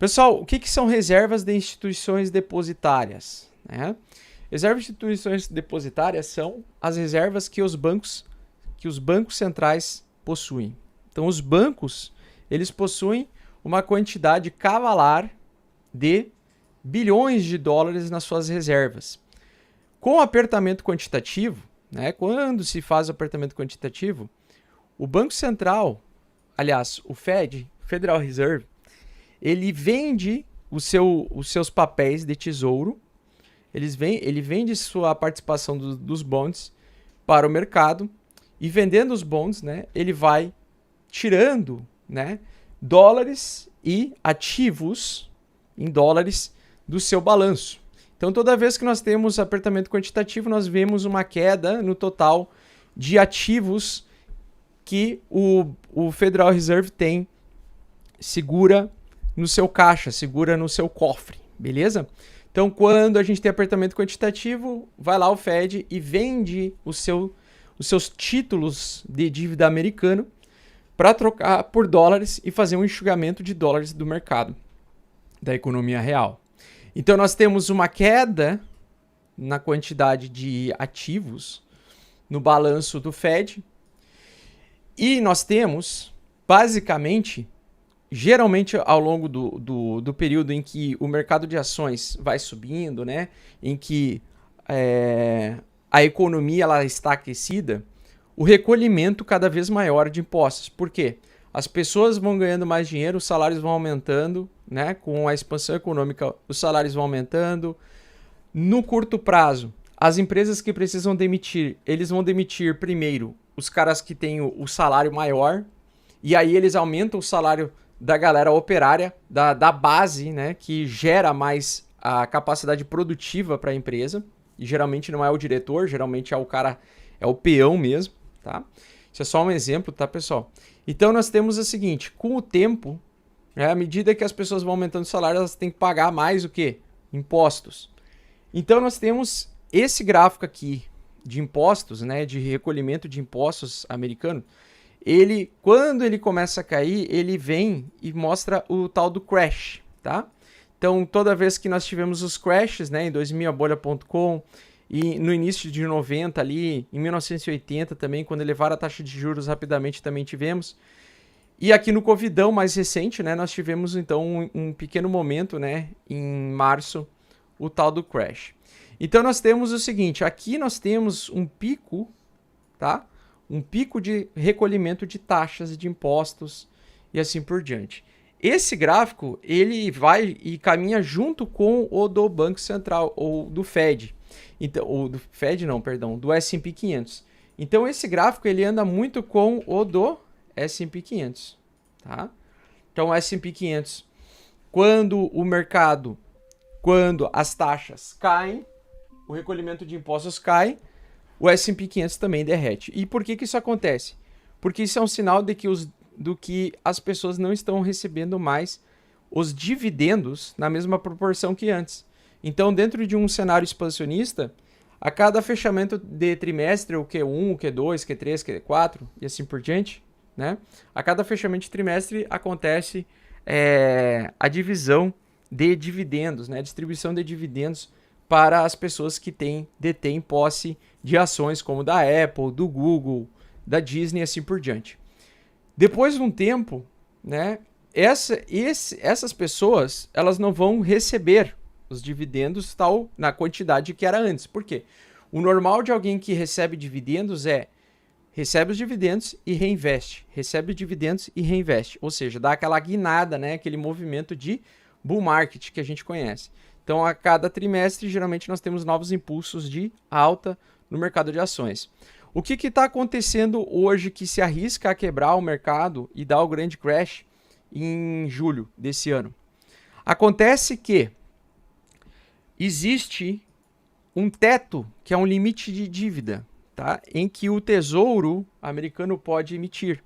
Pessoal, o que são reservas de instituições depositárias? Né? Reservas de instituições depositárias são as reservas que os bancos centrais possuem. Então, os bancos, eles possuem uma quantidade cavalar de bilhões de dólares nas suas reservas. Com o apertamento quantitativo, né, quando se faz o apertamento quantitativo, o Banco Central, aliás, o Fed, Federal Reserve, ele vende os seus papéis de tesouro, ele vende sua participação dos bonds para o mercado e vendendo os bonds, né, ele vai tirando, né, dólares e ativos em dólares do seu balanço. Então, toda vez que nós temos apertamento quantitativo, nós vemos uma queda no total de ativos que o Federal Reserve tem, segura no seu caixa, segura no seu cofre, beleza? Então, quando a gente tem apertamento quantitativo, vai lá o Fed e vende os seus títulos de dívida americano para trocar por dólares e fazer um enxugamento de dólares do mercado, da economia real. Então, nós temos uma queda na quantidade de ativos no balanço do Fed e nós temos, basicamente, geralmente ao longo do período em que o mercado de ações vai subindo, né, em que a economia ela está aquecida, o recolhimento cada vez maior de impostos. Por quê? As pessoas vão ganhando mais dinheiro, os salários vão aumentando, né? Com a expansão econômica, os salários vão aumentando. No curto prazo, as empresas que precisam demitir, eles vão demitir primeiro os caras que têm o salário maior, e aí eles aumentam o salário da galera operária, da base, né? Que gera mais a capacidade produtiva para a empresa. E geralmente não é o diretor, geralmente é o cara, é o peão mesmo, tá? Isso é só um exemplo, tá, pessoal? Então, nós temos o seguinte, com o tempo, né, à medida que as pessoas vão aumentando o salário, elas têm que pagar mais o quê? Impostos. Então, nós temos esse gráfico aqui de impostos, né, de recolhimento de impostos americano. Quando ele começa a cair, ele vem e mostra o tal do crash, tá? Então, toda vez que nós tivemos os crashes, né, em 2000, a bolha.com, e no início de 90 ali, em 1980 também, quando elevaram a taxa de juros rapidamente, também tivemos. E aqui no Covidão mais recente, né, nós tivemos então um pequeno momento, né, em março, o tal do crash. Então nós temos o seguinte, aqui nós temos um pico, tá? Um pico de recolhimento de taxas, de impostos e assim por diante. Esse gráfico, ele vai e caminha junto com o do Banco Central, ou do Fed. Então, ou do Fed não, perdão, do S&P 500. Então, esse gráfico, ele anda muito com o do S&P 500, tá? Então, o S&P 500, quando as taxas caem, o recolhimento de impostos cai, o S&P 500 também derrete. E por que isso acontece? Porque isso é um sinal de que as pessoas não estão recebendo mais os dividendos na mesma proporção que antes. Então, dentro de um cenário expansionista, a cada fechamento de trimestre, o Q1, o Q2, Q3, Q4 e assim por diante, né? A cada fechamento de trimestre acontece a divisão de dividendos, né? A distribuição de dividendos para as pessoas que detêm posse de ações como da Apple, do Google, da Disney e assim por diante. Depois de um tempo, né, essas pessoas elas não vão receber os dividendos tal na quantidade que era antes. Por quê? O normal de alguém que recebe dividendos recebe os dividendos e reinveste. Recebe os dividendos e reinveste. Ou seja, dá aquela guinada, né, aquele movimento de bull market que a gente conhece. Então, a cada trimestre, geralmente, nós temos novos impulsos de alta no mercado de ações. O que está acontecendo hoje que se arrisca a quebrar o mercado e dar o grande crash em julho desse ano? Acontece que existe um teto, que é um limite de dívida, tá? Em que o Tesouro americano pode emitir.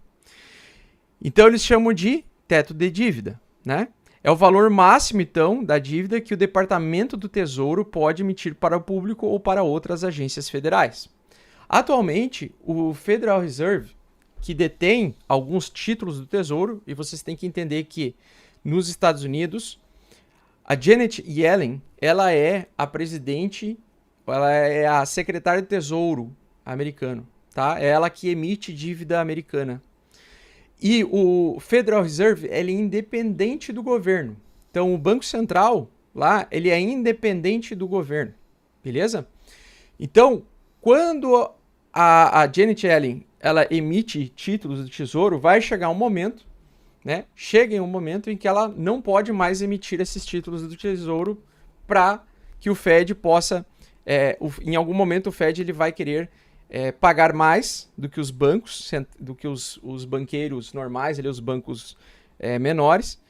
Então, eles chamam de teto de dívida, né? É o valor máximo, então, da dívida que o Departamento do Tesouro pode emitir para o público ou para outras agências federais. Atualmente, o Federal Reserve, que detém alguns títulos do Tesouro, e vocês têm que entender que nos Estados Unidos, A Janet Yellen, ela é a presidente, ela é a secretária de Tesouro americano, tá? É ela que emite dívida americana. E o Federal Reserve, ele é independente do governo. Então, o Banco Central, lá, ele é independente do governo, beleza? Então, quando a Janet Yellen, ela emite títulos do Tesouro, vai chegar um momento, né? Chega em um momento em que ela não pode mais emitir esses títulos do Tesouro para que o Fed possa, em algum momento o Fed ele vai querer pagar mais do que os bancos, do que os banqueiros normais, os bancos menores,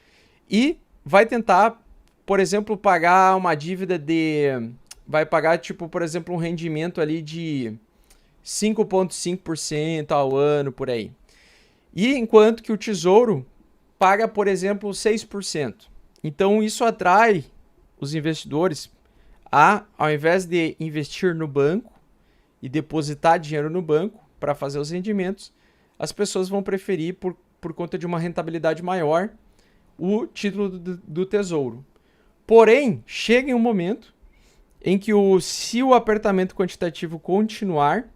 e vai tentar, por exemplo, pagar uma dívida vai pagar, tipo, por exemplo, um rendimento ali de 5,5% ao ano, por aí. E enquanto que o Tesouro paga, por exemplo, 6%. Então, isso atrai os investidores ao invés de investir no banco e depositar dinheiro no banco para fazer os rendimentos, as pessoas vão preferir, por conta de uma rentabilidade maior, o título do Tesouro. Porém, chega em um momento em que se o apertamento quantitativo continuar,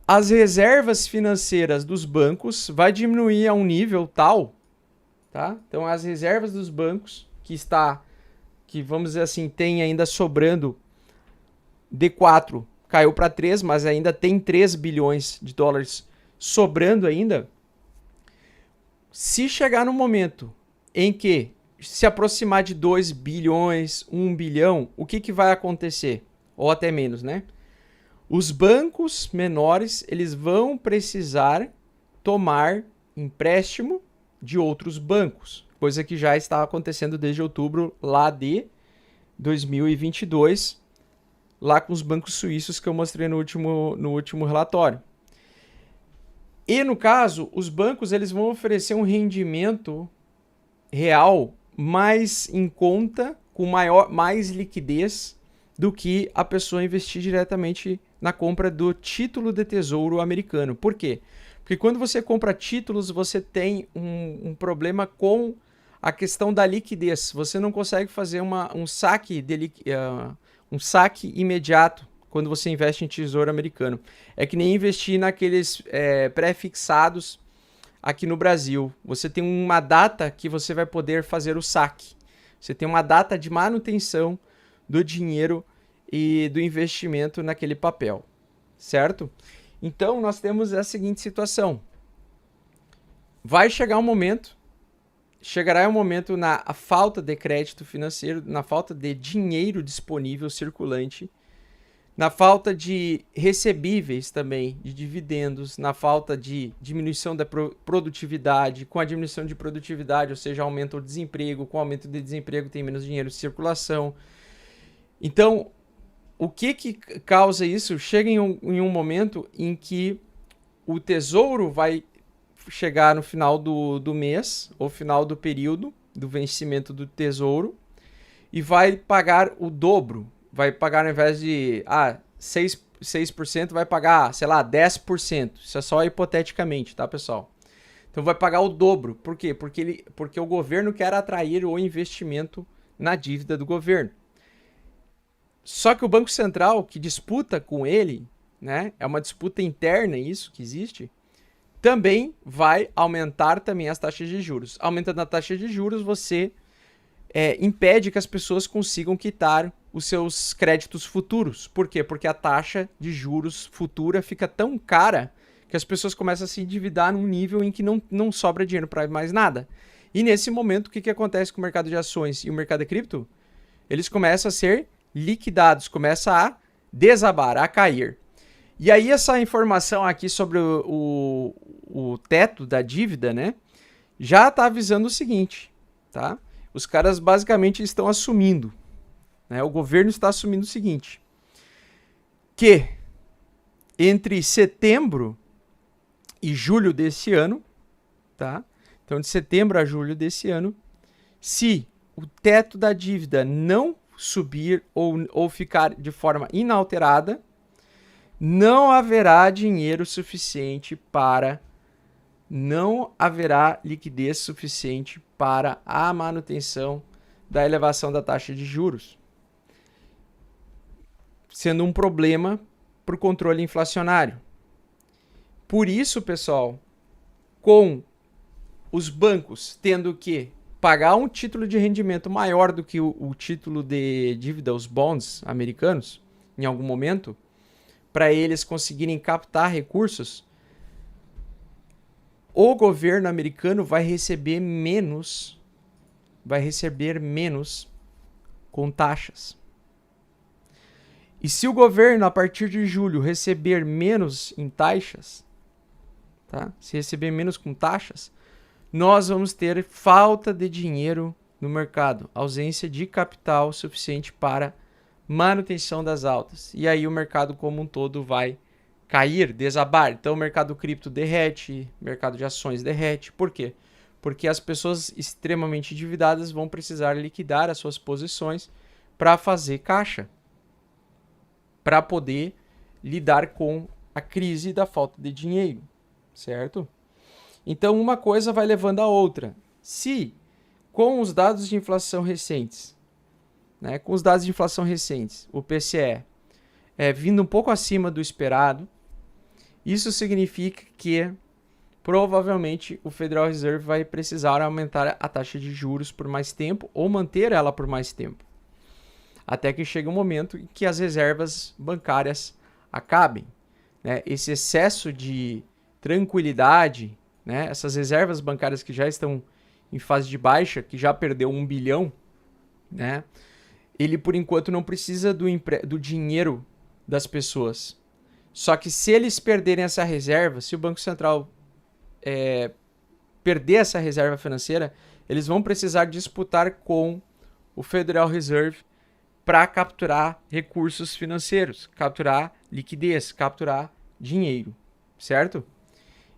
as reservas financeiras dos bancos vai diminuir a um nível tal, tá? Então, as reservas dos bancos que vamos dizer assim, tem ainda sobrando D4, caiu para 3, mas ainda tem 3 bilhões de dólares sobrando ainda. Se chegar no momento em que se aproximar de 2 bilhões, 1 bilhão, o que vai acontecer? Ou até menos, né? Os bancos menores, eles vão precisar tomar empréstimo de outros bancos, coisa que já está acontecendo desde outubro lá de 2022, lá com os bancos suíços que eu mostrei no último relatório. E no caso, os bancos eles vão oferecer um rendimento real mais em conta, com mais liquidez do que a pessoa investir diretamente na compra do título de tesouro americano. Por quê? Porque quando você compra títulos, você tem um problema com a questão da liquidez. Você não consegue fazer um saque imediato quando você investe em tesouro americano. É que nem investir naqueles pré-fixados aqui no Brasil. Você tem uma data que você vai poder fazer o saque. Você tem uma data de manutenção do dinheiro e do investimento naquele papel, certo? Então, nós temos a seguinte situação. Chegará um momento na falta de crédito financeiro, na falta de dinheiro disponível circulante, na falta de recebíveis também, de dividendos, na falta de diminuição da produtividade. Com a diminuição de produtividade, ou seja, aumenta o desemprego. Com o aumento de desemprego, tem menos dinheiro em circulação. Então, o que causa isso? Chega em um momento em que o Tesouro vai chegar no final do mês, ou final do período do vencimento do Tesouro, e vai pagar o dobro. Vai pagar, ao invés de 6%, vai pagar, sei lá, 10%. Isso é só hipoteticamente, tá, pessoal? Então vai pagar o dobro. Por quê? Porque o governo quer atrair o investimento na dívida do governo. Só que o Banco Central, que disputa com ele, né, é uma disputa interna isso que existe, também vai aumentar também as taxas de juros. Aumentando a taxa de juros, você impede que as pessoas consigam quitar os seus créditos futuros. Por quê? Porque a taxa de juros futura fica tão cara que as pessoas começam a se endividar num nível em que não sobra dinheiro para mais nada. E nesse momento, o que acontece com o mercado de ações e o mercado de cripto? Eles começam a ser liquidados, começam a desabar, a cair. E aí essa informação aqui sobre o teto da dívida, né, já está avisando o seguinte, tá? Os caras basicamente estão assumindo, né, o governo está assumindo o seguinte, que entre setembro e julho desse ano, tá? Então de setembro a julho desse ano, se o teto da dívida não subir ou ficar de forma inalterada, não haverá dinheiro suficiente não haverá liquidez suficiente para a manutenção da elevação da taxa de juros, sendo um problema para o controle inflacionário. Por isso, pessoal, com os bancos tendo que pagar um título de rendimento maior do que o título de dívida, os bonds americanos, em algum momento, para eles conseguirem captar recursos, o governo americano vai receber menos com taxas. E se o governo, a partir de julho, receber menos em taxas, tá? Se receber menos com taxas, nós vamos ter falta de dinheiro no mercado, ausência de capital suficiente para manutenção das altas. E aí o mercado como um todo vai cair, desabar. Então o mercado cripto derrete, mercado de ações derrete. Por quê? Porque as pessoas extremamente endividadas vão precisar liquidar as suas posições para fazer caixa, para poder lidar com a crise da falta de dinheiro, certo? Então uma coisa vai levando a outra. Se com os dados de inflação recentes, o PCE vindo um pouco acima do esperado, isso significa que provavelmente o Federal Reserve vai precisar aumentar a taxa de juros por mais tempo ou manter ela por mais tempo, até que chegue um momento em que as reservas bancárias acabem. Esse excesso de tranquilidade, essas reservas bancárias que já estão em fase de baixa, que já perdeu 1 bilhão, ele por enquanto não precisa do dinheiro das pessoas. Só que se eles perderem essa reserva, se o Banco Central perder essa reserva financeira, eles vão precisar disputar com o Federal Reserve para capturar recursos financeiros, capturar liquidez, capturar dinheiro, certo?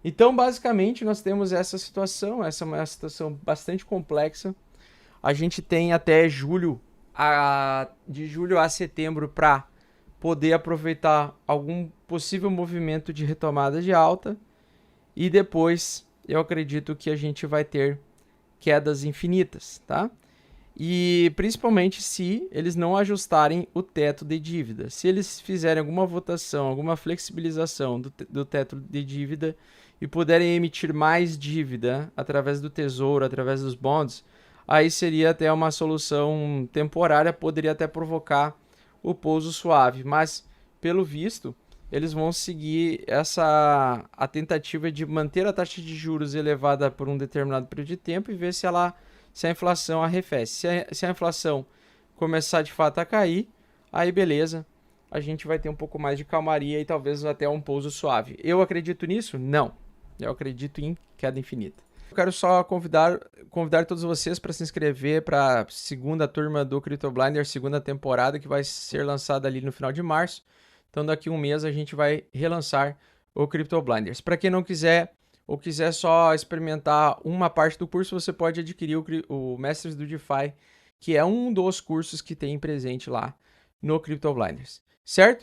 Então, basicamente, nós temos essa situação, essa é uma situação bastante complexa. A gente tem até julho, de julho a setembro, para poder aproveitar algum possível movimento de retomada de alta. E depois, eu acredito que a gente vai ter quedas infinitas, tá? E principalmente se eles não ajustarem o teto de dívida. Se eles fizerem alguma votação, alguma flexibilização do teto de dívida e puderem emitir mais dívida através do tesouro, através dos bonds, aí seria até uma solução temporária, poderia até provocar o pouso suave. Mas, pelo visto, eles vão seguir a tentativa de manter a taxa de juros elevada por um determinado período de tempo e ver se a inflação arrefece. Se a inflação começar de fato a cair, aí beleza, a gente vai ter um pouco mais de calmaria e talvez até um pouso suave. Eu acredito nisso? Não. Eu acredito em queda infinita. Eu quero só convidar todos vocês para se inscrever para a segunda turma do Crypto Blinders, segunda temporada, que vai ser lançada ali no final de março. Então daqui a um mês a gente vai relançar o Crypto Blinders. Para quem não quiser ou quiser só experimentar uma parte do curso, você pode adquirir o Mestres do DeFi, que é um dos cursos que tem presente lá no Crypto Blinders, certo?